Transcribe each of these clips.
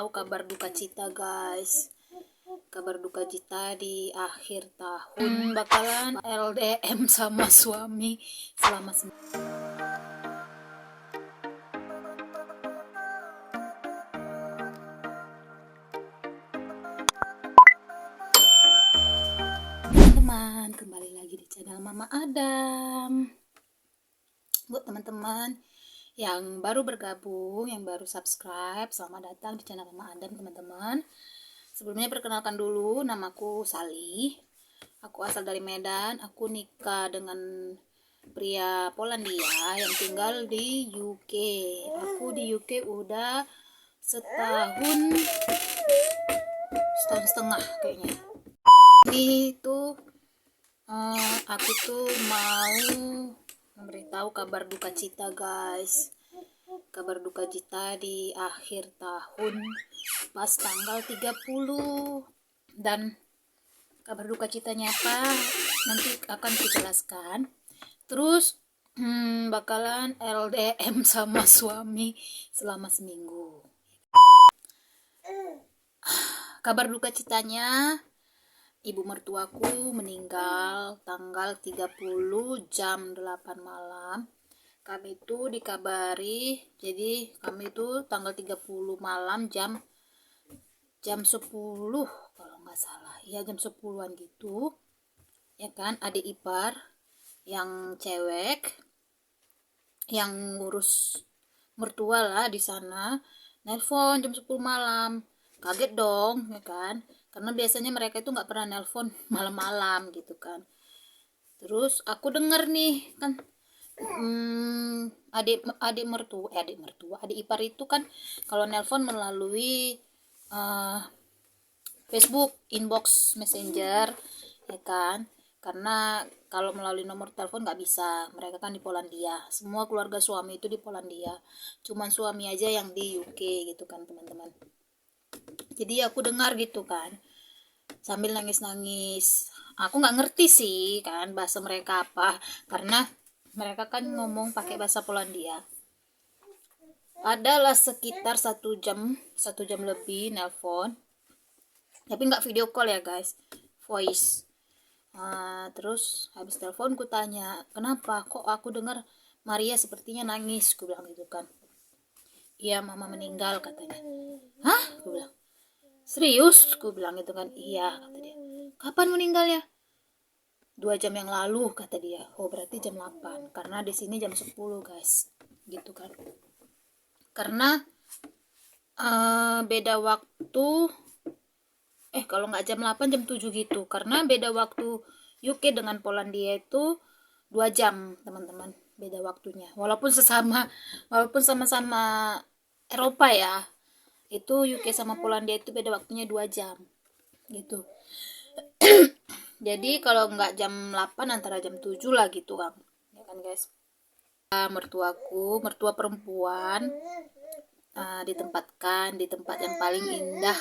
memberitahu kabar duka cita guys. Kabar duka cita di akhir tahun bakalan LDM sama suami selama teman-teman, kembali lagi di channel Mama Adam. Buat teman-teman yang baru bergabung, yang baru subscribe, selamat datang di channel Mama Adam teman-teman. Sebelumnya perkenalkan dulu, namaku Sali. Aku asal dari Medan. Aku nikah dengan pria Polandia yang tinggal di UK. Aku di UK udah setahun setengah kayaknya. Ini tuh aku tuh mau memberitahu kabar duka cita guys. Kabar duka cita di akhir tahun pas tanggal 30. Dan kabar duka citanya apa nanti akan kujelaskan. Terus bakalan LDM sama suami selama seminggu. Kabar duka citanya, ibu mertuaku meninggal tanggal 30 jam 8 malam. Kami itu dikabari, jadi kami itu tanggal 30 malam jam 10 kalau nggak salah. Ya jam 10-an gitu. Ya kan, adik ipar yang cewek yang ngurus mertua lah di sana nelpon jam 10 malam. Kaget dong, ya kan? Karena biasanya mereka itu nggak pernah nelpon malam-malam gitu kan. Terus aku denger nih kan, adik ipar itu kan kalau nelpon melalui Facebook inbox messenger, ya kan? Karena kalau melalui nomor telepon nggak bisa, mereka kan di Polandia, semua keluarga suami itu di Polandia, cuman suami aja yang di UK gitu kan teman-teman. Jadi aku dengar gitu kan, sambil nangis-nangis. Aku nggak ngerti sih kan bahasa mereka apa, karena mereka kan ngomong pakai bahasa Polandia. Adalah sekitar 1 jam lebih nelpon, tapi nggak video call ya guys, voice. Terus habis telepon ku tanya, kenapa kok aku dengar Maria sepertinya nangis, ku bilang gitu kan. Iya, mama meninggal katanya. Hah? Ku bilang, serius? Ku bilang gitu kan. Iya, kata dia. Kapan meninggalnya? 2 jam yang lalu, kata dia. Oh, berarti jam 8. Karena di sini jam 10 guys. Gitu kan. Karena beda waktu, kalau nggak jam 8, jam 7 gitu. Karena beda waktu UK dengan Polandia itu 2 jam teman-teman. Beda waktunya. Walaupun sama-sama Eropa ya. Itu UK sama Polandia itu beda waktunya 2 jam. Gitu. Jadi kalau nggak jam 8 antara jam 7 lah gitu kan. Ya kan guys. Mertua perempuan ditempatkan di tempat yang paling indah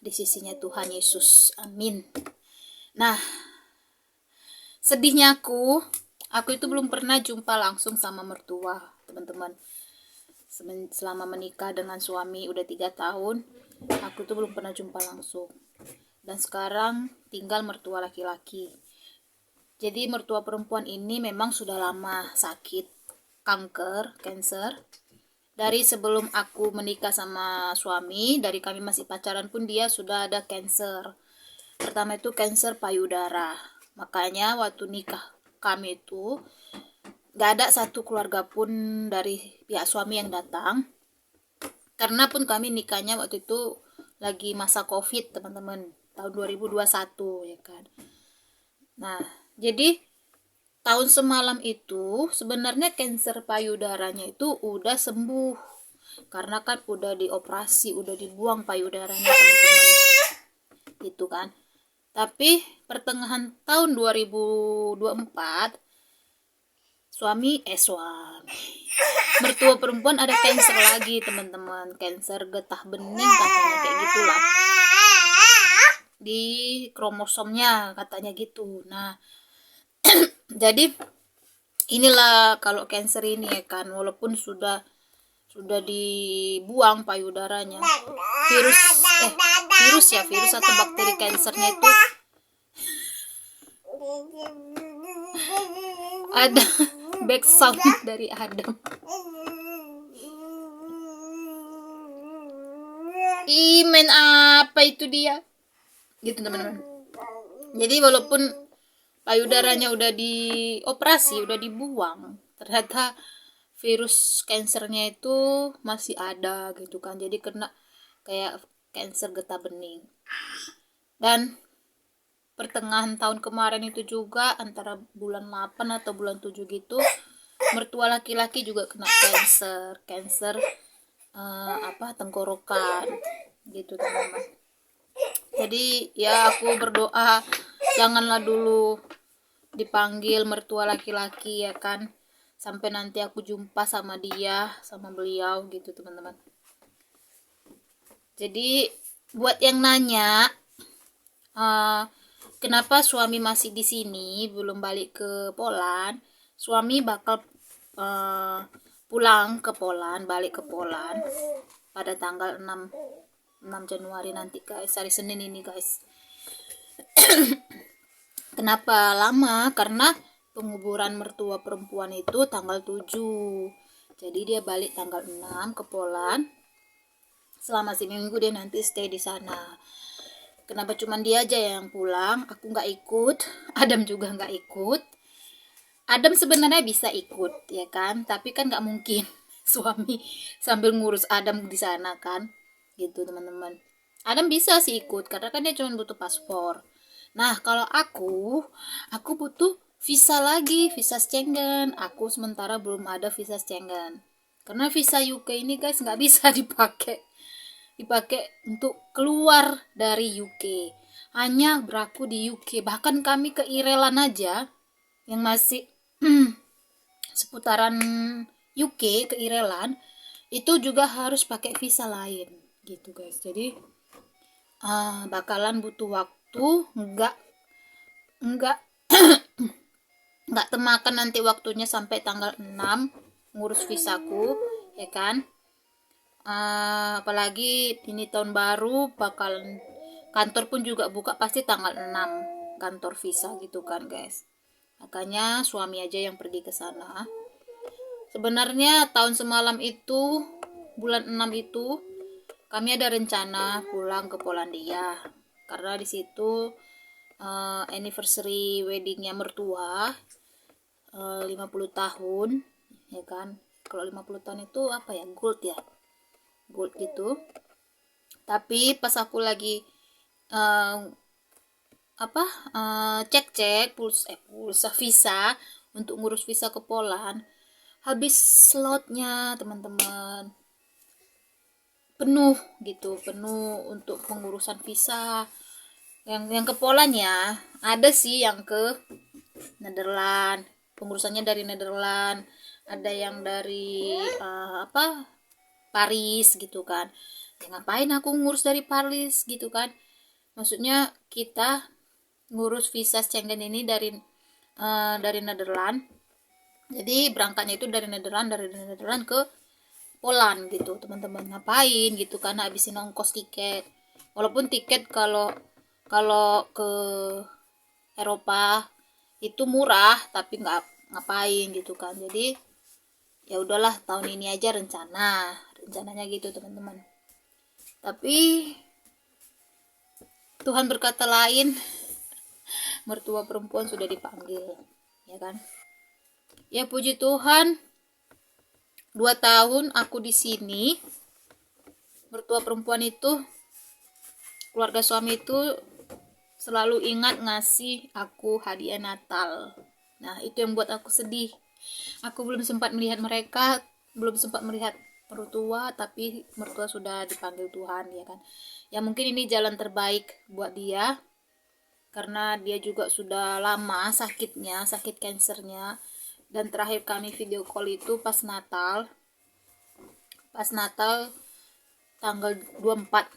di sisinya Tuhan Yesus. Amin. Nah, sedihnya aku itu belum pernah jumpa langsung sama mertua, teman-teman. Selama menikah dengan suami udah 3 tahun, aku tuh belum pernah jumpa langsung. Dan sekarang tinggal mertua laki-laki. Jadi mertua perempuan ini memang sudah lama sakit cancer. Dari sebelum aku menikah sama suami, dari kami masih pacaran pun dia sudah ada cancer. Pertama itu cancer payudara. Makanya waktu nikah kami itu gak ada satu keluarga pun dari pihak suami yang datang. Karena pun kami nikahnya waktu itu lagi masa COVID teman-teman, tahun 2021 ya kan. Nah, jadi tahun semalam itu sebenarnya kanker payudaranya itu udah sembuh. Karena kan udah dioperasi, udah dibuang payudaranya teman-teman. Gitu kan. Tapi pertengahan tahun 2024 mertua perempuan ada kanker lagi teman-teman, kanker getah bening katanya, kayak gitulah, di kromosomnya katanya gitu. Nah jadi inilah kalau kanker ini ya kan, walaupun sudah sudah dibuang payudaranya. Virus atau bakteri kansernya itu ada back sound dari Adam. Main apa itu dia? Gitu teman-teman. Jadi walaupun payudaranya udah dioperasi, udah dibuang, ternyata virus kansernya itu masih ada gitu kan. Jadi kena kayak kanker getah bening. Dan pertengahan tahun kemarin itu juga, antara bulan 8 atau bulan 7 gitu, mertua laki-laki juga kena kanser tenggorokan gitu teman-teman. Jadi ya aku berdoa janganlah dulu dipanggil mertua laki-laki ya kan, sampai nanti aku jumpa sama dia, sama beliau gitu teman-teman. Jadi buat yang nanya kenapa suami masih di sini belum balik ke Poland, suami bakal pulang ke Poland, balik ke Poland pada tanggal 6 Januari nanti guys, hari Senin ini guys. Kenapa lama? Karena penguburan mertua perempuan itu tanggal 7. Jadi dia balik tanggal 6 ke Poland. Selama seminggu dia nanti stay di sana. Kenapa cuman dia aja yang pulang? Aku nggak ikut, Adam juga nggak ikut. Adam sebenarnya bisa ikut ya kan, tapi kan nggak mungkin suami sambil ngurus Adam di sana kan, gitu teman-teman. Adam bisa sih ikut karena kan dia cuma butuh paspor. Nah kalau aku butuh visa lagi, visa Schengen. Aku sementara belum ada visa Schengen karena visa UK ini guys nggak bisa dipakai untuk keluar dari UK, hanya berlaku di UK. Bahkan kami ke Ireland aja yang masih seputaran UK, ke Ireland itu juga harus pakai visa lain gitu guys. Jadi bakalan butuh waktu, enggak temakan nanti waktunya sampai tanggal 6 ngurus visaku ya kan. Apalagi ini tahun baru, bakalan kantor pun juga buka pasti tanggal 6 kantor visa gitu kan guys. Makanya suami aja yang pergi ke sana. Sebenarnya tahun semalam itu, bulan 6 itu kami ada rencana pulang ke Polandia karena di situ anniversary weddingnya mertua 50 tahun ya kan. Kalau 50 tahun itu apa ya, gold gitu. Tapi pas aku lagi cek pulsa visa untuk ngurus visa ke Poland, habis slotnya teman-teman, penuh untuk pengurusan visa yang ke Poland ya. Ada sih yang ke Nederland, pengurusannya dari Nederland, ada yang dari Paris gitu kan. Ya, ngapain aku ngurus dari Paris gitu kan, maksudnya kita ngurus visa Schengen ini dari Nederland. Jadi berangkatnya itu dari Nederland ke Poland gitu teman-teman. Ngapain gitu kan, habisin ongkos tiket. Walaupun tiket kalau ke Eropa itu murah, tapi ngapain gitu kan. Jadi ya udahlah, tahun ini aja rencananya gitu teman-teman. Tapi Tuhan berkata lain, mertua perempuan sudah dipanggil ya kan. Ya puji Tuhan, 2 tahun aku di sini, mertua perempuan itu, keluarga suami itu selalu ingat ngasih aku hadiah Natal. Nah itu yang buat aku sedih. Aku belum sempat melihat mereka, belum sempat melihat mertua, tapi mertua sudah dipanggil Tuhan ya kan. Ya mungkin ini jalan terbaik buat dia, karena dia juga sudah lama sakit kansernya. Dan terakhir kami video call itu pas Natal tanggal 24,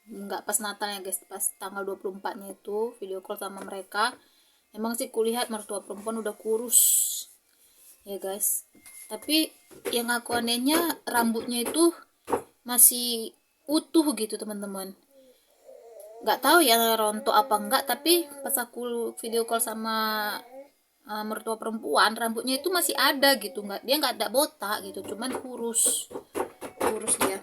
enggak pas Natal ya guys, pas tanggal 24 nya itu video call sama mereka. Emang sih kulihat mertua perempuan udah kurus ya guys. Tapi yang aku anehnya rambutnya itu masih utuh gitu teman-teman. Nggak tahu ya rontok apa enggak, tapi pas aku video call sama mertua perempuan, rambutnya itu masih ada gitu, dia nggak ada botak gitu, cuman kurus dia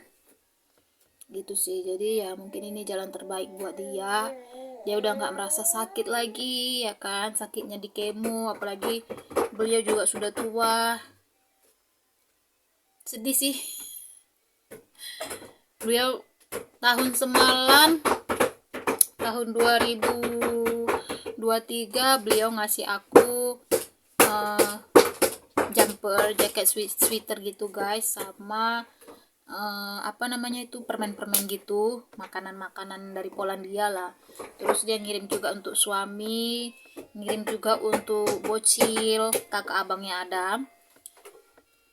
gitu sih. Jadi ya mungkin ini jalan terbaik buat dia udah nggak merasa sakit lagi ya kan, sakitnya di kemo, apalagi beliau juga sudah tua. Sedih sih, beliau tahun semalam tahun 2023 beliau ngasih aku jumper, jaket, sweater gitu guys, sama apa namanya itu, permen-permen gitu, makanan-makanan dari Polandia lah. Terus dia ngirim juga untuk suami, ngirim juga untuk bocil, kakak abangnya Adam.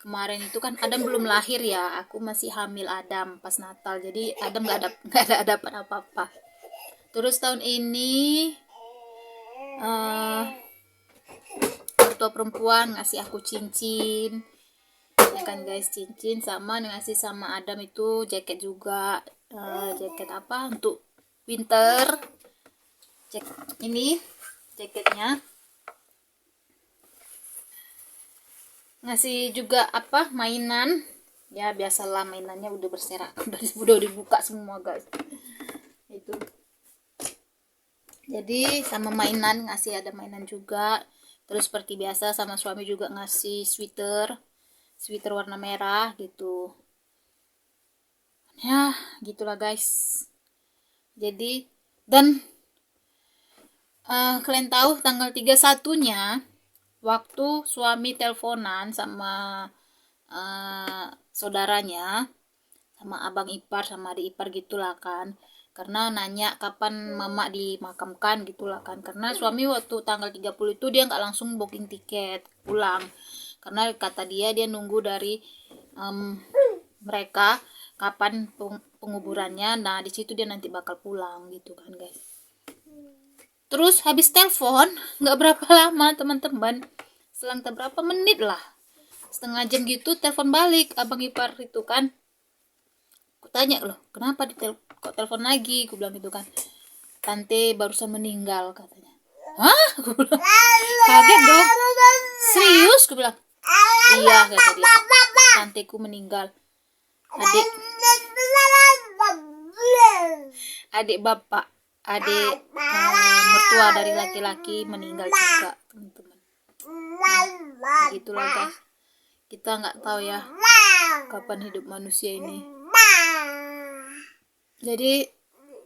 Kemarin itu kan Adam belum lahir ya, aku masih hamil Adam pas Natal, jadi Adam nggak ada dapat apa-apa. Terus tahun ini mertua perempuan ngasih aku cincin, ya kan guys, cincin, sama ngasih sama Adam itu jaket juga, jaket apa untuk winter, ini jaketnya. Ngasih juga apa, mainan, ya biasalah mainannya udah berserakan, udah dibuka semua guys itu. Jadi sama mainan, ngasih ada mainan juga. Terus seperti biasa sama suami juga ngasih sweater warna merah gitu ya, gitulah guys. Jadi dan kalian tahu tanggal 31-nya waktu suami teleponan sama saudaranya, sama abang ipar sama adik ipar gitulah kan, karena nanya kapan mama dimakamkan gitulah kan, karena suami waktu tanggal 30 itu dia nggak langsung booking tiket pulang, karena kata dia nunggu dari mereka kapan penguburannya, nah di situ dia nanti bakal pulang gitu kan guys. Terus habis telepon nggak berapa lama teman-teman, selang berapa menit lah, setengah jam gitu, telepon balik abang ipar itu kan. Aku tanya, loh kenapa kok telepon lagi, aku bilang gitu kan. Tante barusan meninggal katanya. Hah? Aku bilang kaget dong. Serius? Aku bilang iya kata dia, tanteku meninggal. Adik bapak, adik mertua dari laki-laki meninggal juga teman-teman. Nah, begitulah guys, kita nggak tahu ya kapan hidup manusia ini. Jadi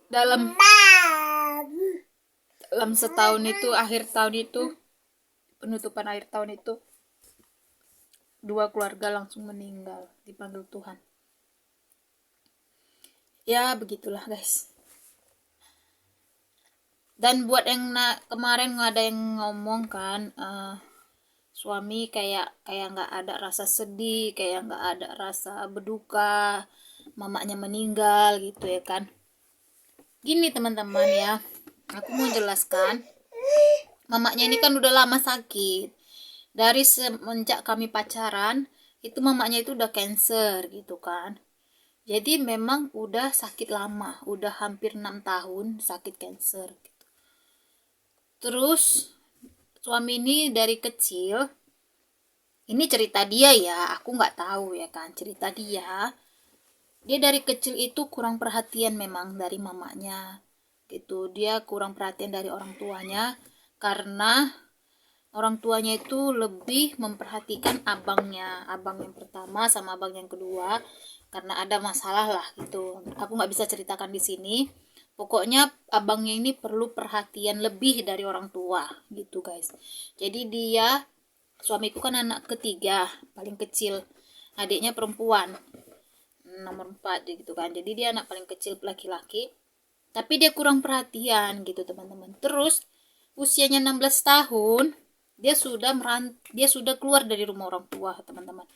dalam setahun itu, akhir tahun itu, penutupan akhir tahun itu, 2 keluarga langsung meninggal dipanggil Tuhan. Ya begitulah guys. Dan buat yang kemarin ada yang ngomong kan, suami kayak nggak ada rasa sedih, kayak nggak ada rasa berduka mamanya meninggal gitu ya kan. Gini teman-teman ya, aku mau jelaskan, mamanya ini kan udah lama sakit. Dari semenjak kami pacaran itu mamanya itu udah cancer gitu kan. Jadi memang udah sakit lama, udah hampir 6 tahun sakit cancer gitu. Terus suami ini dari kecil, ini cerita dia ya, aku nggak tahu ya kan, cerita dia dari kecil itu kurang perhatian memang dari mamanya gitu. Dia kurang perhatian dari orang tuanya, karena orang tuanya itu lebih memperhatikan abang yang pertama sama abang yang kedua, karena ada masalah lah gitu. Aku nggak bisa ceritakan di sini. Pokoknya abangnya ini perlu perhatian lebih dari orang tua gitu guys. Jadi suamiku kan anak ketiga, paling kecil, adiknya perempuan, nomor 4 gitu kan. Jadi dia anak paling kecil laki-laki, tapi dia kurang perhatian gitu teman-teman. Terus usianya 16 tahun dia sudah keluar dari rumah orang tua teman-teman.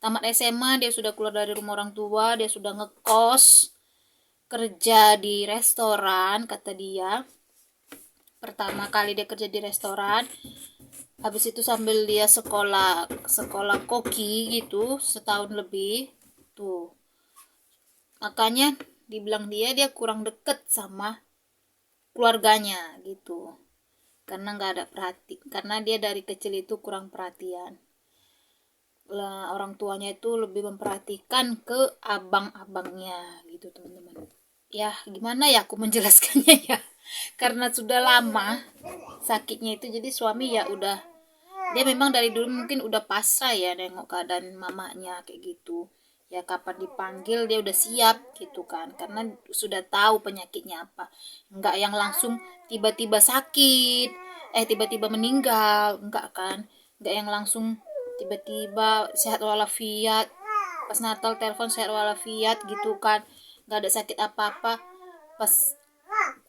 Tamat SMA dia sudah keluar dari rumah orang tua, dia sudah ngekos, kerja di restoran. Kata dia pertama kali dia kerja di restoran, Habis itu sambil dia sekolah koki gitu setahun lebih tuh, makanya dibilang dia kurang deket sama keluarganya gitu, karena nggak ada karena dia dari kecil itu kurang perhatian lah. Orang tuanya itu lebih memperhatikan ke abang-abangnya gitu teman-teman. Ya gimana ya aku menjelaskannya ya, karena sudah lama sakitnya itu, jadi suami ya udah, dia memang dari dulu mungkin udah pasrah ya nengok keadaan mamanya kayak gitu ya, kapan dipanggil dia udah siap gitu kan, karena sudah tahu penyakitnya apa. Enggak yang langsung tiba-tiba sakit tiba-tiba meninggal, enggak kan, enggak yang langsung tiba-tiba sehat walafiat, pas Natal telepon sehat walafiat gitu kan, enggak ada sakit apa-apa, pas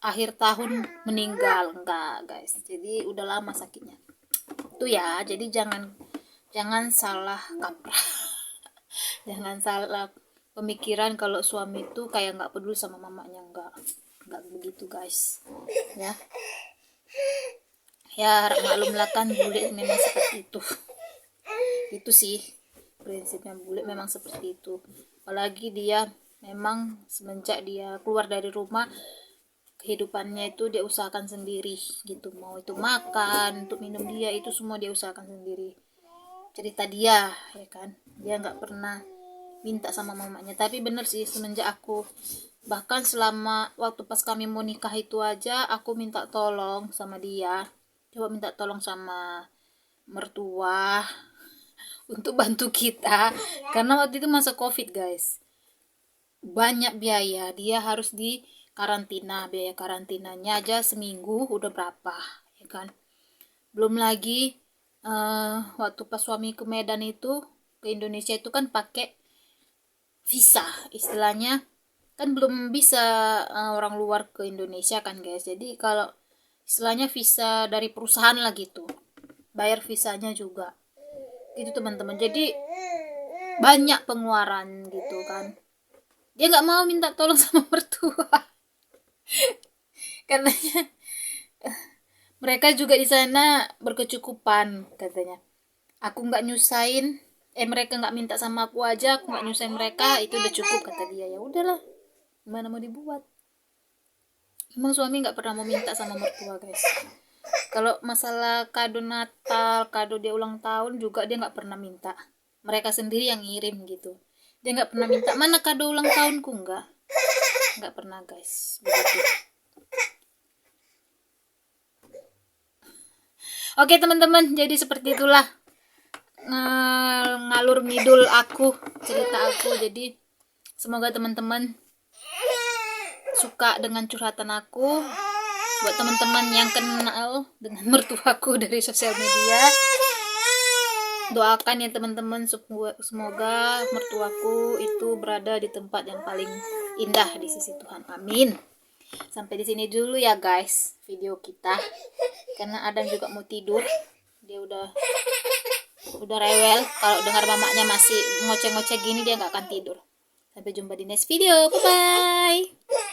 akhir tahun meninggal, enggak guys. Jadi udah lama sakitnya itu ya, jadi jangan salah kaprah. Jangan salah pemikiran kalau suami itu kayak nggak peduli sama mamanya, nggak begitu guys ya. Ya maklumlah kan, bule memang seperti itu sih prinsipnya, bule memang seperti itu. Apalagi dia memang semenjak dia keluar dari rumah, kehidupannya itu dia usahakan sendiri gitu, mau itu makan, untuk minum dia itu semua dia usahakan sendiri. Cerita dia ya kan, dia nggak pernah minta sama mamanya. Tapi bener sih, semenjak aku, bahkan selama waktu pas kami mau nikah itu aja aku minta tolong sama dia, coba minta tolong sama mertua untuk bantu kita, karena waktu itu masa covid guys, banyak biaya, dia harus di karantina, biaya karantinanya aja seminggu udah berapa ya kan. Belum lagi waktu pas suami ke Medan itu, ke Indonesia itu kan pakai visa istilahnya, kan belum bisa orang luar ke Indonesia kan guys. Jadi kalau istilahnya visa dari perusahaan lah gitu, bayar visanya juga gitu teman-teman. Jadi banyak pengeluaran gitu kan, dia nggak mau minta tolong sama mertua katanya mereka juga di sana berkecukupan katanya. Aku nggak nyusahin, mereka nggak minta sama aku aja, aku nggak nyusahin mereka, itu udah cukup kata dia. Ya udahlah, gimana mau dibuat, emang suami nggak pernah mau minta sama mertua guys. Kalau masalah kado Natal, kado dia ulang tahun juga dia nggak pernah minta, mereka sendiri yang ngirim gitu. Dia nggak pernah minta, mana kado ulang tahunku, nggak pernah guys begitu. Oke teman-teman, jadi seperti itulah ngalur ngidul aku, cerita aku. Jadi semoga teman-teman suka dengan curhatan aku. Buat teman-teman yang kenal dengan mertuaku dari sosial media, doakan ya teman-teman, semoga mertuaku itu berada di tempat yang paling indah di sisi Tuhan, amin. Sampai di sini dulu ya guys video kita, karena Adam juga mau tidur, dia udah rewel. Kalau dengar mamanya masih ngoceh-ngoceh gini dia nggak akan tidur. Sampai jumpa di next video, bye bye.